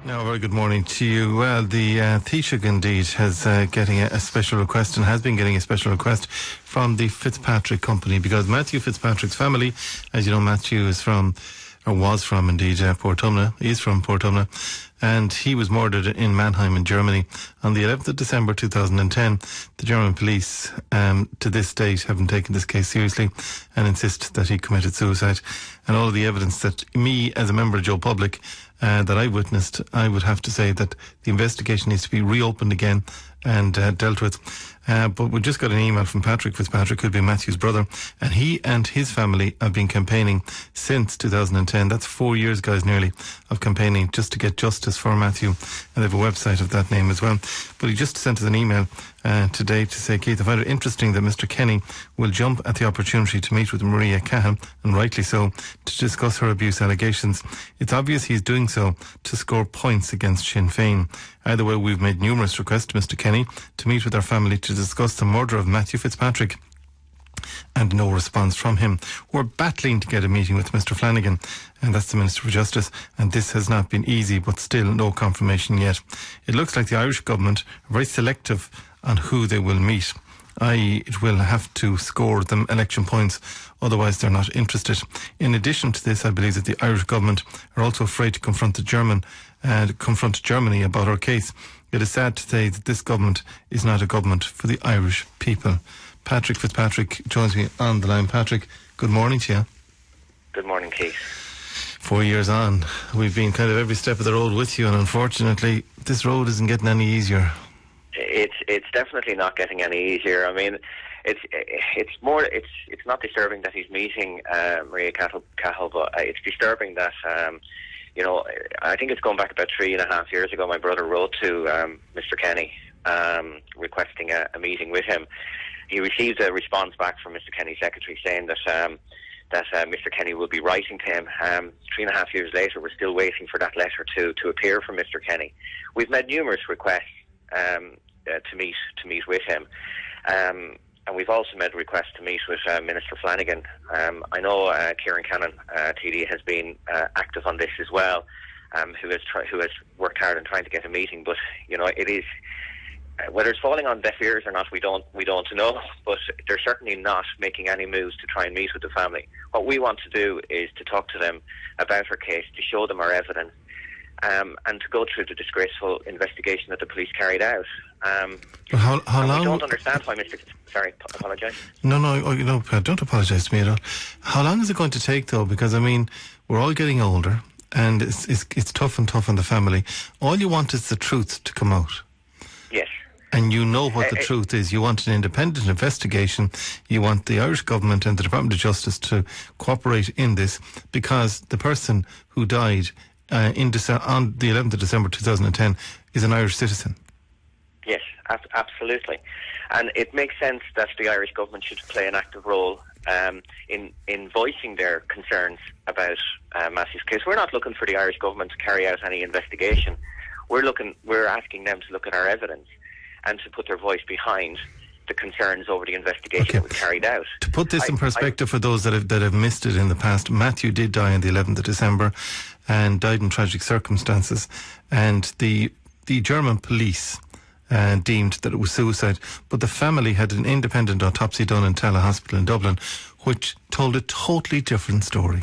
No, very good morning to you. Well, the Taoiseach indeed has getting a special request and has been getting a special request from the Fitzpatrick company, because Matthew Fitzpatrick's family, as you know, Matthew is from, or was from indeed, Portumna. He is from Portumna, and he was murdered in Mannheim in Germany on the 11th of December 2010. The German police, to this date, haven't taken this case seriously and insist that he committed suicide. And all of the evidence that me, as a member of Joe Public, that I witnessed, I would have to say that the investigation needs to be reopened again and dealt with. But we just got an email from Patrick Fitzpatrick, who'd be Matthew's brother, and he and his family have been campaigning since 2010. That's 4 years, guys, nearly, of campaigning just to get justice for Matthew. And they have a website of that name as well. But he just sent us an email today to say, Keith, I find it interesting that Mr. Kenny will jump at the opportunity to meet with Maria Cahan, and rightly so, to discuss her abuse allegations. It's obvious he's doing so to score points against Sinn Féin. Either way, we've made numerous requests to Mr. Kenny to meet with our family to discuss the murder of Matthew Fitzpatrick, and no response from him. We're battling to get a meeting with Mr. Flanagan, and that's the Minister for Justice, and this has not been easy, but still no confirmation yet. It looks like the Irish government are very selective on who they will meet, i.e. it will have to score them election points, otherwise they're not interested. In addition to this, I believe that the Irish government are also afraid to confront Germany about our case. It is sad to say that this government is not a government for the Irish people. Patrick Fitzpatrick joins me on the line. Patrick, good morning to you. Good morning, Keith. 4 years on, we've been kind of every step of the road with you, and unfortunately this road isn't getting any easier. It's definitely not getting any easier. I mean, it's not disturbing that he's meeting Maria Cahill, but it's disturbing that I think it's going back about 3.5 years ago. My brother wrote to Mr. Kenny requesting a meeting with him. He received a response back from Mr. Kenny's secretary saying that Mr. Kenny will be writing to him. 3.5 years later, we're still waiting for that letter to appear from Mr. Kenny. We've made numerous requests to meet with him, and we've also made requests to meet with Minister Flanagan. I know Kieran Cannon, TD, has been active on this as well, who has worked hard in trying to get a meeting. But it is. Whether it's falling on deaf ears or not, we don't know, but they're certainly not making any moves to try and meet with the family. What we want to do is to talk to them about her case, to show them our evidence, and to go through the disgraceful investigation that the police carried out. How long? We don't understand why Mr. Sorry, apologise. No, don't apologise to me at all. How long is it going to take, though? Because, I mean, we're all getting older, and it's tough on the family. All you want is the truth to come out. Yes. And you know what the truth is. You want an independent investigation. You want the Irish government and the Department of Justice to cooperate in this, because the person who died on the 11th of December 2010 is an Irish citizen. Yes, absolutely. And it makes sense that the Irish government should play an active role in voicing their concerns about Matthew's case. We're not looking for the Irish government to carry out any investigation. We're asking them to look at our evidence and to put their voice behind the concerns over the investigation that was carried out. To put this in perspective for those that have missed it in the past, Matthew did die on the 11th of December and died in tragic circumstances, and the German police deemed that it was suicide, but the family had an independent autopsy done in Tala Hospital in Dublin, which told a totally different story.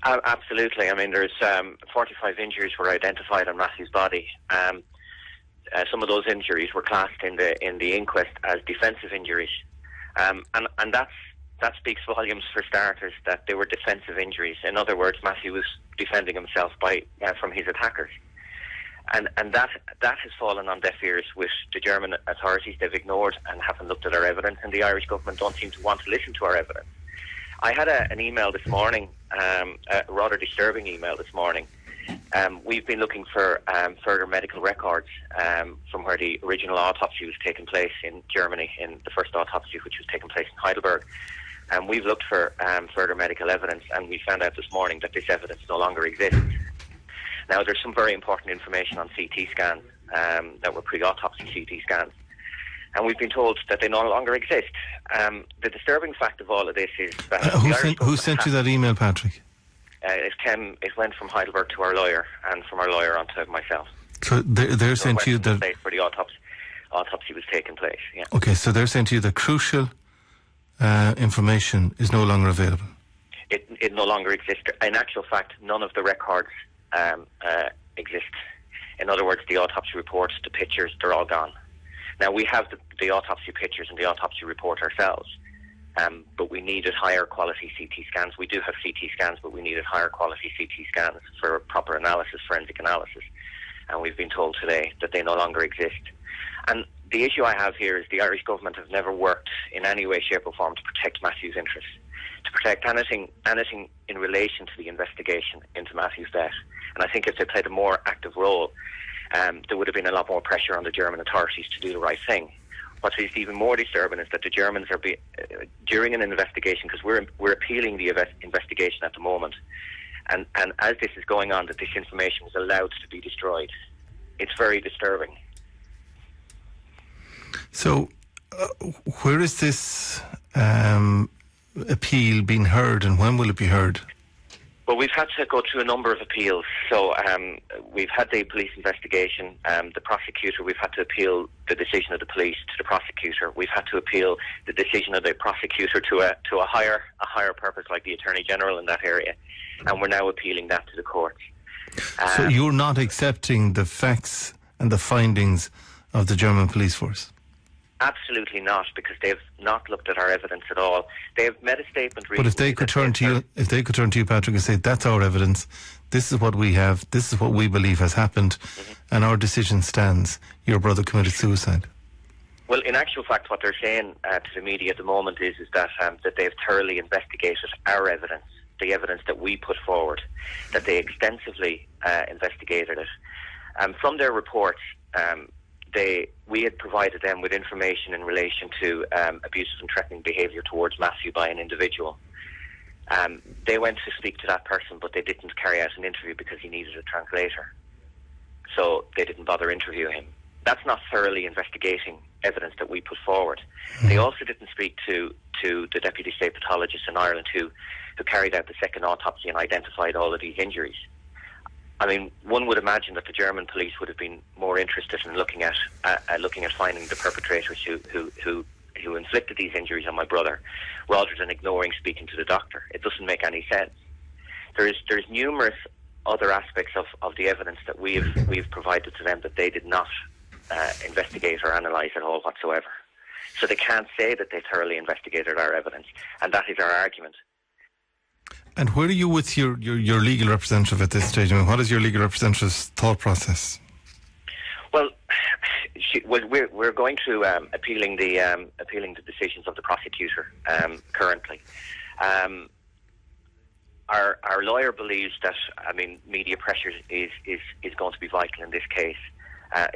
Absolutely. I mean, there's 45 injuries were identified on Matthew's body. Some of those injuries were classed in the inquest as defensive injuries, and that speaks volumes, for starters, that they were defensive injuries. In other words, Matthew was defending himself from his attackers, and that has fallen on deaf ears with the German authorities. They've ignored and haven't looked at our evidence, and the Irish government don't seem to want to listen to our evidence. I had an email this morning, a rather disturbing email this morning. We've been looking for further medical records from where the original autopsy was taking place in Germany, in the first autopsy which was taking place in Heidelberg. And we've looked for further medical evidence, and we found out this morning that this evidence no longer exists. Now, there's some very important information on CT scans that were pre-autopsy CT scans, and we've been told that they no longer exist. The disturbing fact of all of this is that... who sent you that email, Patrick? It went from Heidelberg to our lawyer, and from our lawyer on to myself. So they're saying to you that where the autopsy was taking place. Yeah. Okay, so they're saying to you that crucial information is no longer available. It no longer exists. In actual fact, none of the records exist. In other words, the autopsy reports, the pictures, they're all gone. Now, we have the autopsy pictures and the autopsy report ourselves, but we needed higher quality CT scans. We do have CT scans, but we needed higher quality CT scans for proper analysis, forensic analysis. And we've been told today that they no longer exist. And the issue I have here is the Irish government have never worked in any way, shape or form to protect Matthew's interests, to protect anything in relation to the investigation into Matthew's death. And I think if they played a more active role, there would have been a lot more pressure on the German authorities to do the right thing. What is even more disturbing is that the Germans are during an investigation, because we're appealing the investigation at the moment, and as this is going on, that this information is allowed to be destroyed. It's very disturbing. So, where is this appeal being heard, and when will it be heard? Well, we've had to go through a number of appeals. So we've had the police investigation. The prosecutor, we've had to appeal the decision of the police to the prosecutor. We've had to appeal the decision of the prosecutor to a higher purpose, like the Attorney General in that area. And we're now appealing that to the courts. So you're not accepting the facts and the findings of the German police force? Absolutely not, because they've not looked at our evidence at all. They've made a statement. But if they could turn to you, Patrick, and say, "That's our evidence. This is what we have. This is what we believe has happened, and our decision stands. Your brother committed suicide." Well, in actual fact, what they're saying to the media at the moment is that they've thoroughly investigated our evidence, the evidence that we put forward, that they extensively investigated it. From their reports, we had provided them with information in relation to abusive and threatening behaviour towards Matthew by an individual. They went to speak to that person, but they didn't carry out an interview because he needed a translator. So they didn't bother interviewing him. That's not thoroughly investigating evidence that we put forward. They also didn't speak to the Deputy State Pathologist in Ireland who carried out the second autopsy and identified all of these injuries. I mean, one would imagine that the German police would have been more interested in looking at finding the perpetrators who inflicted these injuries on my brother, rather than ignoring speaking to the doctor. It doesn't make any sense. There's numerous other aspects of the evidence that we've provided to them that they did not investigate or analyse at all whatsoever. So they can't say that they thoroughly investigated our evidence, and that is our argument. And where are you with your legal representative at this stage? I mean, what is your legal representative's thought process? Well, we're going through appealing the decisions of the prosecutor currently. Our lawyer believes that media pressure is going to be vital in this case,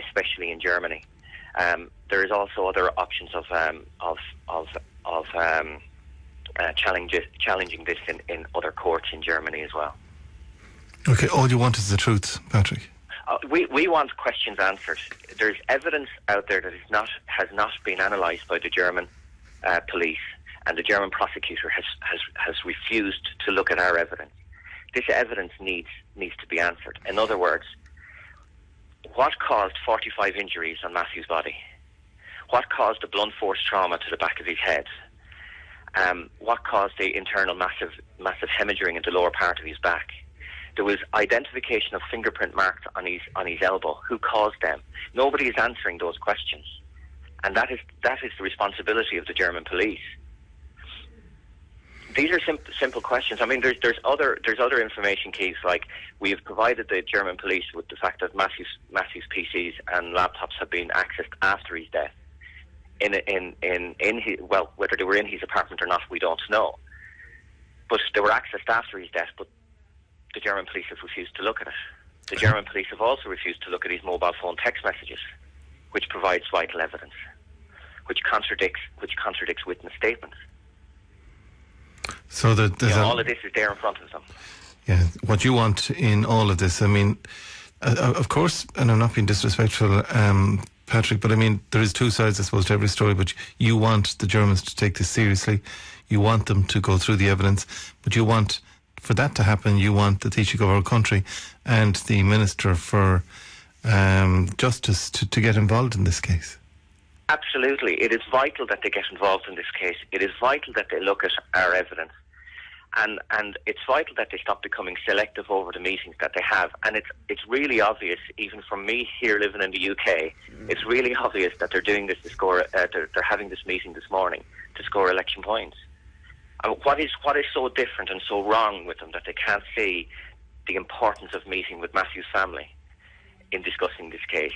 especially in Germany. There is also other options of challenging this in other courts in Germany as well. Okay, all you want is the truth, Patrick. We want questions answered. There's evidence out there that has not been analysed by the German police, and the German prosecutor has refused to look at our evidence. This evidence needs to be answered. In other words, what caused 45 injuries on Matthew's body? What caused the blunt force trauma to the back of his head? What caused the internal massive hemorrhaging in the lower part of his back? There was identification of fingerprint marks on his elbow. Who caused them? Nobody is answering those questions, and that is the responsibility of the German police. These are simple questions. I mean, there's other information, Keith. Like, we have provided the German police with the fact that Matthew's PCs and laptops have been accessed after his death. Whether they were in his apartment or not, we don't know. But they were accessed after his death, but the German police have refused to look at it. The German police have also refused to look at his mobile phone text messages, which provides vital evidence, which contradicts witness statements. So that all of this is there in front of them. Yeah, what you want in all of this, I mean, of course, and I'm not being disrespectful, Patrick, but I mean, there is two sides, I suppose, to every story, but you want the Germans to take this seriously. You want them to go through the evidence, but you want for that to happen, you want the Taoiseach of our country and the Minister for Justice to get involved in this case. Absolutely. It is vital that they get involved in this case. It is vital that they look at our evidence. And it's vital that they stop becoming selective over the meetings that they have. And it's really obvious, even from me here living in the UK, it's really obvious that they're doing this to score. They're having this meeting this morning to score election points. What is so different and so wrong with them that they can't see the importance of meeting with Matthew's family in discussing this case?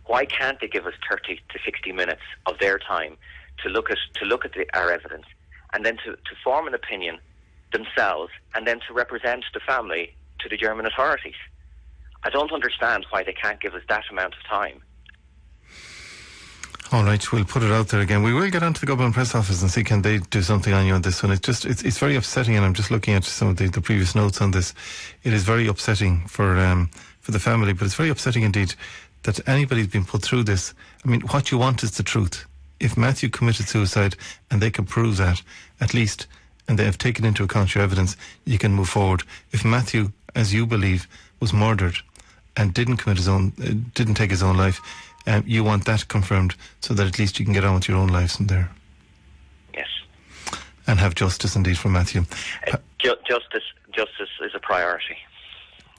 Why can't they give us 30 to 60 minutes of their time to look at our evidence, and then to form an opinion themselves, and then to represent the family to the German authorities? I don't understand why they can't give us that amount of time. All right, we'll put it out there again. We will get onto the government press office and see can they do something on you on this one. It's very upsetting, and I'm just looking at some of the previous notes on this. It is very upsetting for the family, but it's very upsetting indeed that anybody's been put through this. I mean, what you want is the truth. If Matthew committed suicide and they can prove that, at least, and they have taken into account your evidence, you can move forward. If Matthew, as you believe, was murdered and didn't take his own life, you want that confirmed so that at least you can get on with your own lives from there. Yes. And have justice indeed for Matthew. Justice is a priority.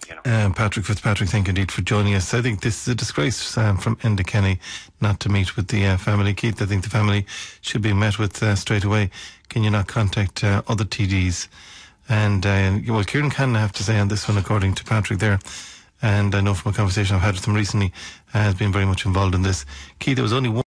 You know. Patrick Fitzpatrick, thank you indeed for joining us. I think this is a disgrace from Enda Kenny not to meet with the family. Keith, I think the family should be met with straight away. Can you not contact other TDs? And well, Kieran can have to say on this one, according to Patrick there. And I know from a conversation I've had with him recently, has been very much involved in this. Keith, there was only one